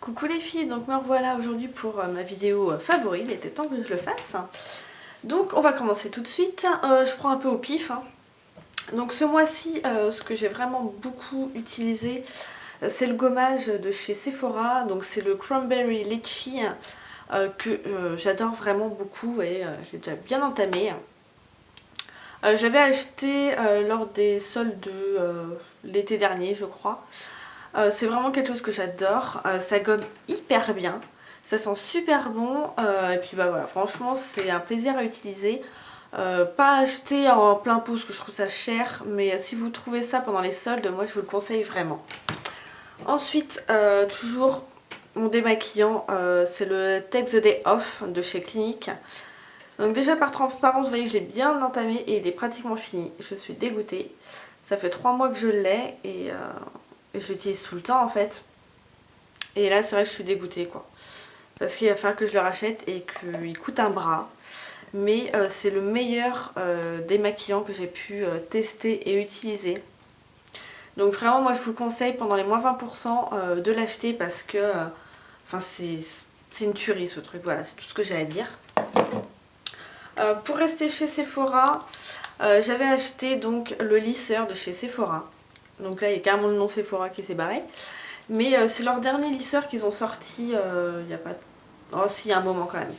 Coucou les filles, donc me revoilà aujourd'hui pour ma vidéo favorite, il était temps que je le fasse. Donc on va commencer tout de suite, je prends un peu au pif. Donc ce mois-ci, ce que j'ai vraiment beaucoup utilisé, c'est le gommage de chez Sephora, donc c'est le Cranberry Lychee que j'adore vraiment beaucoup et j'ai déjà bien entamé. J'avais acheté lors des soldes de l'été dernier je crois. C'est vraiment quelque chose que j'adore, ça gomme hyper bien, ça sent super bon et puis bah voilà, franchement c'est un plaisir à utiliser. Pas acheter en plein pot parce que je trouve ça cher, mais si vous trouvez ça pendant les soldes, moi je vous le conseille vraiment. Ensuite, toujours mon démaquillant, c'est le Take the Day Off de chez Clinique. Donc déjà par transparence, vous voyez que j'ai bien entamé et il est pratiquement fini. Je suis dégoûtée. Ça fait 3 mois que je l'ai et je l'utilise tout le temps en fait. Et là c'est vrai que je suis dégoûtée quoi. Parce qu'il va falloir que je le rachète et qu'il coûte un bras. Mais c'est le meilleur démaquillant que j'ai pu tester et utiliser. Donc vraiment moi je vous le conseille pendant les moins 20% de l'acheter parce que enfin c'est une tuerie ce truc, voilà c'est tout ce que j'ai à dire. Pour rester chez Sephora, j'avais acheté donc le lisseur de chez Sephora. Donc là il y a carrément le nom Sephora qui s'est barré. Mais c'est leur dernier lisseur qu'ils ont sorti il n'y a pas... Oh si, il y a un moment quand même.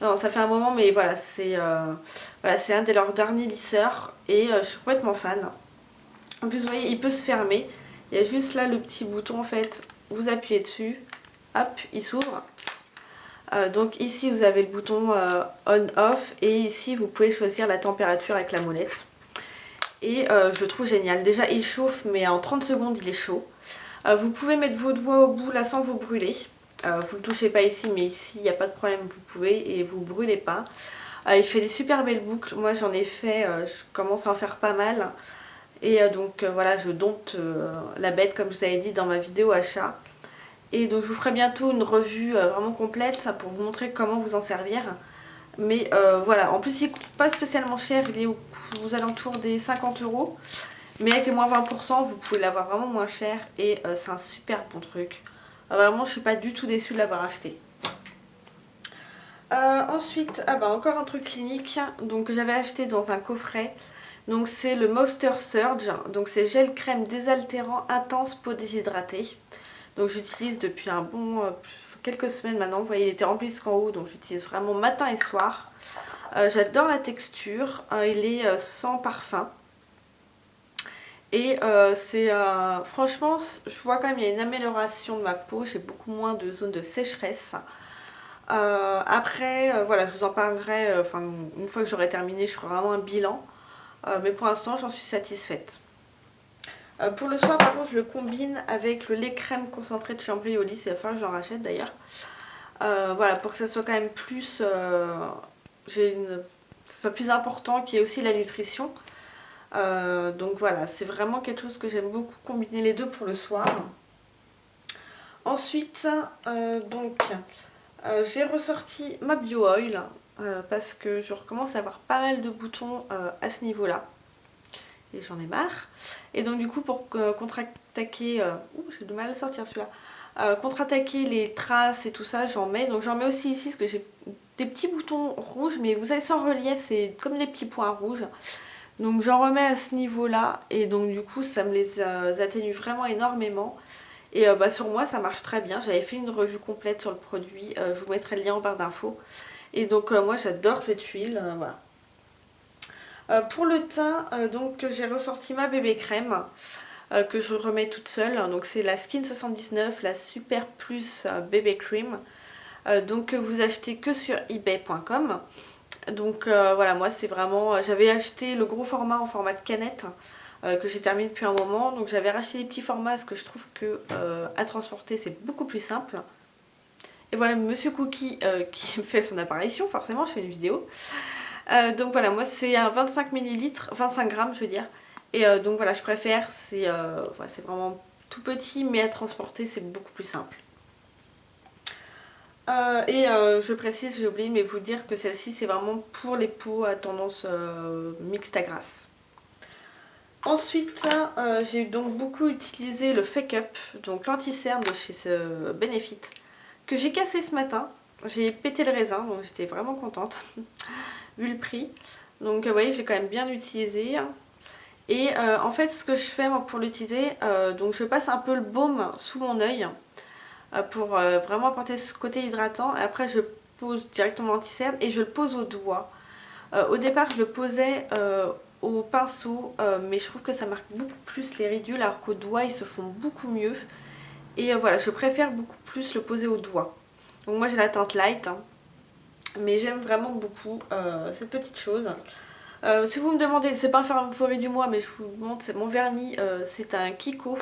Non, ça fait un moment mais voilà, c'est un de leurs derniers lisseurs et je suis complètement fan. En plus vous voyez, il peut se fermer. Il y a juste là le petit bouton en fait, vous appuyez dessus, hop, il s'ouvre. Donc ici vous avez le bouton on-off et ici vous pouvez choisir la température avec la molette. Et je le trouve génial. Déjà il chauffe mais en 30 secondes il est chaud. Vous pouvez mettre vos doigts au bout là sans vous brûler. Vous ne le touchez pas ici mais ici il n'y a pas de problème, vous pouvez et vous ne brûlez pas. Il fait des super belles boucles. Moi j'en ai fait, je commence à en faire pas mal. Et donc voilà, je dompte la bête comme je vous avais dit dans ma vidéo achat. Et donc je vous ferai bientôt une revue vraiment complète pour vous montrer comment vous en servir. Mais voilà, en plus il ne coûte pas spécialement cher, il est aux alentours des 50 €. Mais avec les moins 20%, vous pouvez l'avoir vraiment moins cher et c'est un super bon truc. Vraiment, je suis pas du tout déçue de l'avoir acheté. Ensuite, encore un truc Clinique, donc j'avais acheté dans un coffret. Donc c'est le Moisture Surge, donc c'est gel crème désaltérant intense peau déshydratée. Donc j'utilise depuis un bon quelques semaines maintenant. Vous voyez il était rempli jusqu'en haut, donc j'utilise vraiment matin et soir. J'adore la texture, il est sans parfum. Et franchement je vois quand même il y a une amélioration de ma peau, j'ai beaucoup moins de zones de sécheresse. Après voilà, je vous en parlerai une fois que j'aurai terminé, je ferai vraiment un bilan. Mais pour l'instant j'en suis satisfaite. Pour le soir par contre je le combine avec le lait crème concentré de Chambry au lit, il va falloir que j'en rachète d'ailleurs. Voilà, pour que ça soit quand même plus soit plus important, qu'il y ait aussi la nutrition. Donc voilà, c'est vraiment quelque chose que j'aime beaucoup, combiner les deux pour le soir. Ensuite j'ai ressorti ma bio oil parce que je recommence à avoir pas mal de boutons à ce niveau là et j'en ai marre. Et donc du coup pour contre-attaquer j'ai du mal à sortir celui-là, contre-attaquer les traces et tout ça, j'en mets. Donc j'en mets aussi ici parce que j'ai des petits boutons rouges, mais vous savez sans relief, c'est comme des petits points rouges. Donc j'en remets à ce niveau là et donc du coup ça me les atténue vraiment énormément. Et sur moi ça marche très bien, j'avais fait une revue complète sur le produit, je vous mettrai le lien en barre d'infos. Et donc moi j'adore cette huile, voilà. Pour le teint, donc j'ai ressorti ma bébé crème que je remets toute seule. Donc c'est la Skin 79, la Super Plus Bébé Cream. Donc vous achetez que sur ebay.com. Donc voilà, moi c'est vraiment... J'avais acheté le gros format en format de canette que j'ai terminé depuis un moment. Donc j'avais racheté les petits formats parce que je trouve que à transporter c'est beaucoup plus simple. Et voilà Monsieur Cookie qui fait son apparition, forcément je fais une vidéo. Donc voilà, moi c'est un 25 ml, 25 grammes je veux dire. Et donc voilà, je préfère, c'est vraiment tout petit mais à transporter c'est beaucoup plus simple. Je précise, j'ai oublié mais vous dire que celle-ci c'est vraiment pour les peaux à tendance mixte à grasse. Ensuite j'ai donc beaucoup utilisé le Fake Up, donc l'anti-cerne de chez Benefit. que j'ai cassé ce matin. J'ai pété le raisin, donc j'étais vraiment contente, vu le prix. Donc vous voyez, j'ai quand même bien utilisé. Et en fait, ce que je fais moi, pour l'utiliser, donc je passe un peu le baume sous mon œil pour vraiment apporter ce côté hydratant. Et après, je pose directement l'anti-cerne et je le pose au doigt. Au départ, je le posais au pinceau, mais je trouve que ça marque beaucoup plus les ridules, alors qu'au doigt, ils se font beaucoup mieux. Et voilà, je préfère beaucoup plus le poser au doigt. Donc moi, j'ai la teinte light, hein, mais j'aime vraiment beaucoup cette petite chose. Si vous me demandez, c'est pas un favori du mois, mais je vous montre, c'est mon vernis, c'est un Kiko.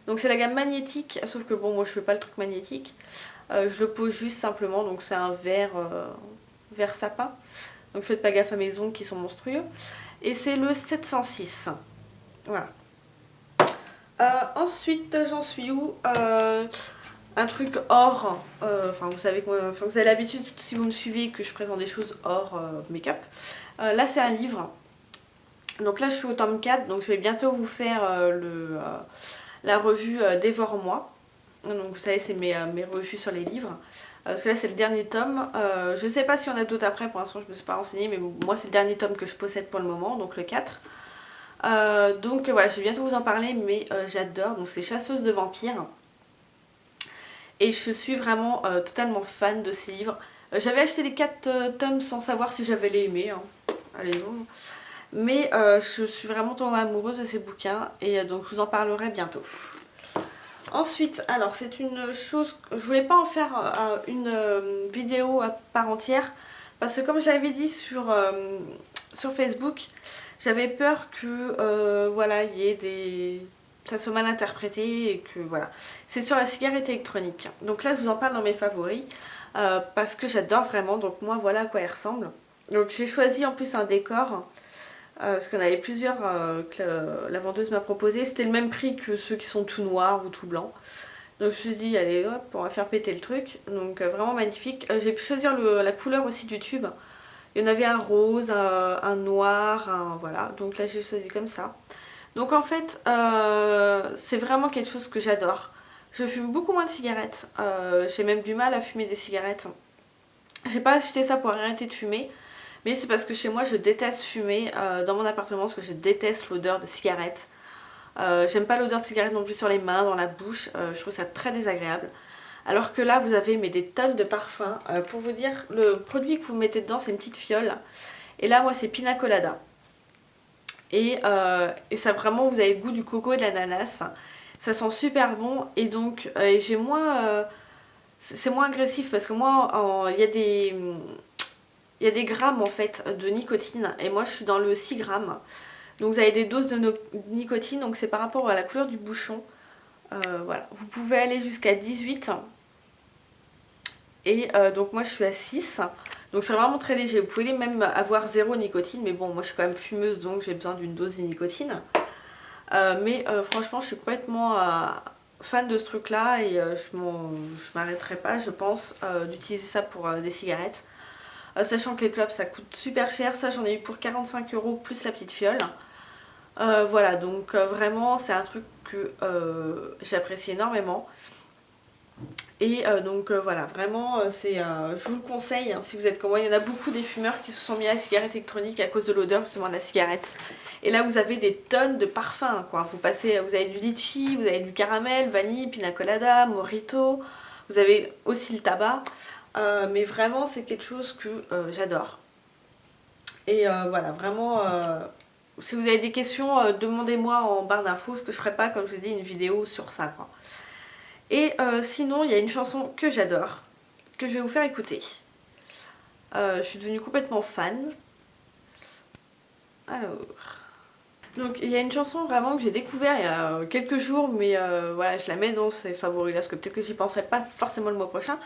Donc c'est la gamme magnétique, sauf que bon, moi je fais pas le truc magnétique. Je le pose juste simplement, donc c'est un vert sapin. Donc faites pas gaffe à mes ongles qui sont monstrueux. Et c'est le 706. Voilà. Ensuite, j'en suis où un truc hors, enfin vous savez que vous avez l'habitude si vous me suivez que je présente des choses hors make-up. Là c'est un livre, donc là je suis au tome 4, donc je vais bientôt vous faire la revue Dévore-moi. Donc vous savez c'est mes revues sur les livres, parce que là c'est le dernier tome. Je sais pas si on a d'autres après, pour l'instant je me suis pas renseignée, mais moi c'est le dernier tome que je possède pour le moment, donc le 4. Donc voilà, je vais bientôt vous en parler, mais j'adore, donc c'est Chasseuse de vampires. Et je suis vraiment totalement fan de ces livres. J'avais acheté les 4 tomes sans savoir si j'avais les aimés, hein. Allez-y. Mais je suis vraiment tombée amoureuse de ces bouquins et donc je vous en parlerai bientôt. Ensuite, alors c'est une chose, je voulais pas en faire une vidéo à part entière parce que comme je l'avais dit sur Facebook, j'avais peur que voilà, il y ait ça soit mal interprété et que voilà. C'est sur la cigarette électronique. Donc là je vous en parle dans mes favoris parce que j'adore vraiment, donc moi voilà à quoi elle ressemble. Donc j'ai choisi en plus un décor. Parce qu'on avait plusieurs que la vendeuse m'a proposé. C'était le même prix que ceux qui sont tout noirs ou tout blancs. Donc je me suis dit, allez hop, on va faire péter le truc. Donc vraiment magnifique. J'ai pu choisir la couleur aussi du tube. Il y en avait un rose, un noir, voilà. Donc là j'ai choisi comme ça. Donc en fait, c'est vraiment quelque chose que j'adore. Je fume beaucoup moins de cigarettes. J'ai même du mal à fumer des cigarettes. J'ai pas acheté ça pour arrêter de fumer. Mais c'est parce que chez moi je déteste fumer dans mon appartement parce que je déteste l'odeur de cigarette. J'aime pas l'odeur de cigarette non plus sur les mains, dans la bouche, je trouve ça très désagréable. Alors que là vous avez mais des tonnes de parfums. Pour vous dire, le produit que vous mettez dedans c'est une petite fiole. Et là moi c'est Pina Colada. Et ça vraiment vous avez le goût du coco et de l'ananas. Ça sent super bon et donc j'ai moins... c'est moins agressif parce que moi il y a des grammes en fait de nicotine et moi je suis dans le 6 grammes. Donc vous avez des doses de nicotine, donc c'est par rapport à la couleur du bouchon. Voilà, vous pouvez aller jusqu'à 18 et donc moi je suis à 6. Donc c'est vraiment très léger, vous pouvez même avoir 0 nicotine, mais bon moi je suis quand même fumeuse donc j'ai besoin d'une dose de nicotine. Mais franchement je suis complètement fan de ce truc là et je m'arrêterai pas je pense d'utiliser ça pour des cigarettes. Sachant que les clopes ça coûte super cher, ça j'en ai eu pour 45 € plus la petite fiole. Voilà, donc vraiment c'est un truc que j'apprécie énormément. Et donc voilà, vraiment je vous le conseille, hein, si vous êtes comme moi, il y en a beaucoup des fumeurs qui se sont mis à la cigarette électronique à cause de l'odeur justement de la cigarette. Et là vous avez des tonnes de parfums quoi, vous avez du litchi, vous avez du caramel, vanille, pina colada, mojito, vous avez aussi le tabac. Mais vraiment c'est quelque chose que j'adore. Et voilà, vraiment, si vous avez des questions, demandez-moi en barre d'infos, parce que je ferai pas, comme je vous ai dit, une vidéo sur ça, quoi. Et sinon, il y a une chanson que j'adore, que je vais vous faire écouter. Je suis devenue complètement fan. Alors... Donc il y a une chanson vraiment que j'ai découvert il y a quelques jours, mais voilà, je la mets dans ces favoris là, parce que peut-être que j'y penserai pas forcément le mois prochain.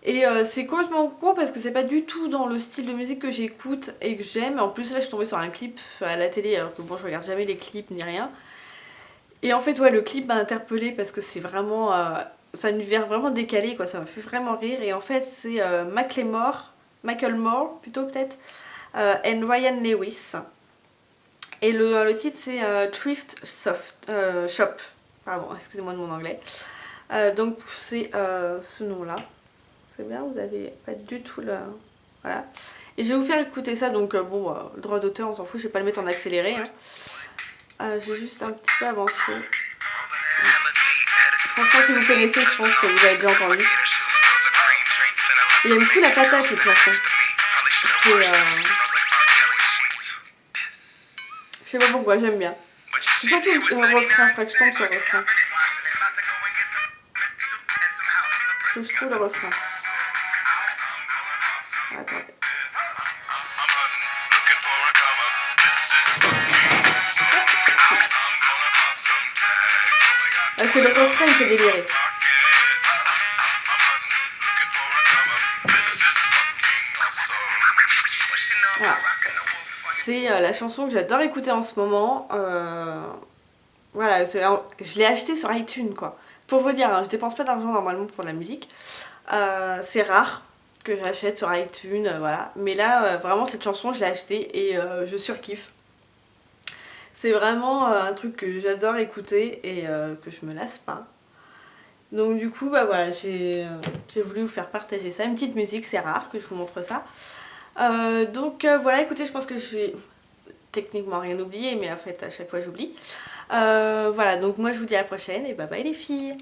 Et c'est complètement con parce que c'est pas du tout dans le style de musique que j'écoute et que j'aime. En plus là je suis tombée sur un clip à la télé alors que bon je regarde jamais les clips ni rien. Et en fait ouais le clip m'a interpellée parce que c'est vraiment... c'est un univers vraiment décalé quoi, ça m'a fait vraiment rire. Et en fait c'est Macklemore plutôt peut-être, and Ryan Lewis. Et le titre c'est Thrift Shop. Pardon, excusez-moi de mon anglais. Donc c'est ce nom là. c'est bien, vous avez pas du tout le... Voilà. Et je vais vous faire écouter ça, donc bon, le droit d'auteur, on s'en fout, je vais pas le mettre en accéléré. Hein. Je vais juste un petit peu avancer. Franchement, si vous connaissez, je pense que vous avez déjà entendu. Il aime fou la patate, cette chanson. C'est... Je sais pas pourquoi, j'aime bien. C'est surtout le refrain, faut que je tombe sur le refrain. Faut que je trouve le refrain. Attendez. Ah, c'est le refrain, il fait délirer. Voilà. C'est la chanson que j'adore écouter en ce moment. Voilà, je l'ai acheté sur iTunes quoi. Pour vous dire, hein, je dépense pas d'argent normalement pour la musique. C'est rare que j'achète sur iTunes, voilà. Mais là, vraiment cette chanson, je l'ai achetée et je surkiffe. C'est vraiment un truc que j'adore écouter et que je me lasse pas. Donc du coup, bah voilà, j'ai voulu vous faire partager ça. Une petite musique, c'est rare que je vous montre ça. Donc voilà, écoutez, je pense que je vais techniquement rien oublier, mais en fait à chaque fois j'oublie. Voilà, donc moi je vous dis à la prochaine et bye bye les filles.